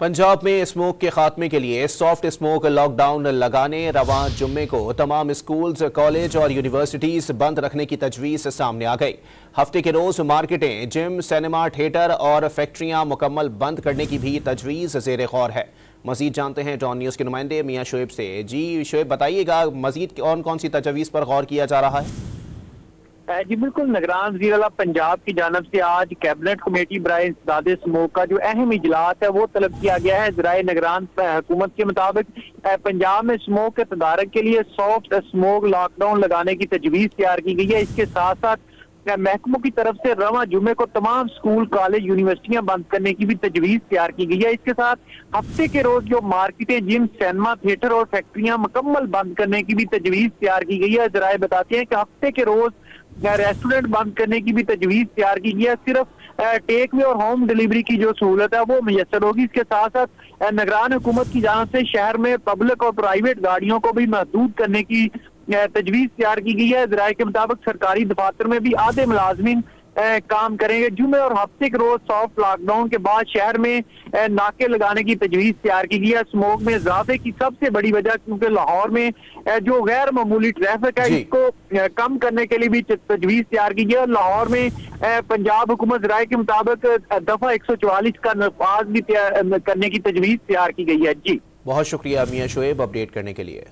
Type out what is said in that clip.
पंजाब में स्मोक के खात्मे के लिए सॉफ्ट स्मोक लॉकडाउन लगाने रवां जुम्मे को तमाम स्कूल्स, कॉलेज और यूनिवर्सिटीज बंद रखने की तजवीज़ सामने आ गई। हफ्ते के रोज मार्केटें, जिम, सिनेमा, थिएटर और फैक्ट्रियां मुकम्मल बंद करने की भी तजवीज़ ज़ेर गौर है। मजीद जानते हैं डॉन न्यूज़ के नुमाइंदे मियां शोएब से। जी शोएब, बताइएगा मजीद कौन कौन सी तजवीज़ पर गौर किया जा रहा है? जी बिल्कुल, निगरान वज़ीर आला पंजाब की जानब से आज कैबिनेट कमेटी बराए इंसदादे स्मोक का जो अहम इजलास है वो तलब किया गया है। ज़राए निगरान हुकूमत के मुताबिक पंजाब में स्मोक के तदारक के लिए सॉफ्ट स्मोक लॉकडाउन लगाने की तजवीज़ तैयार की गई है। इसके साथ साथ महकमों की तरफ से रवां जुम्मे को तमाम स्कूल, कॉलेज, यूनिवर्सिटियां बंद करने की भी तजवीज़ तैयार की गई है। इसके साथ हफ्ते के रोज जो मार्केटें, जिम, सिनेमा, थिएटर और फैक्ट्रियां मुकम्मल बंद करने की भी तजवीज़ तैयार की गई है। ज़राए बताते हैं कि हफ्ते के रोज रेस्टोरेंट बंद करने की भी तजवीज़ तैयार की गई है। सिर्फ टेक वे और होम डिलीवरी की जो सहूलत है वो मुयसर होगी। इसके साथ साथ निगरान हुकूमत की जानिब से शहर में पब्लिक और प्राइवेट गाड़ियों को भी महदूद करने की तजवीज़ तैयार की गई है। ज़राए के मुताबिक सरकारी दफातर में भी आधे मुलाजमीन काम करेंगे। जुमे और हफ्ते के रोज सॉफ्ट लॉकडाउन के बाद शहर में नाके लगाने की तजवीज़ तैयार की गई है। स्मोक में इजाफे की सबसे बड़ी वजह क्योंकि लाहौर में जो गैर मामूली ट्रैफिक है इसको कम करने के लिए भी तजवीज़ तैयार की गई है। लाहौर में पंजाब हुकूमत ज़राए के मुताबिक दफा 144 का नफाज भी करने की तजवीज़ तैयार की गई है। जी बहुत शुक्रिया मियां शोएब अपडेट करने के लिए।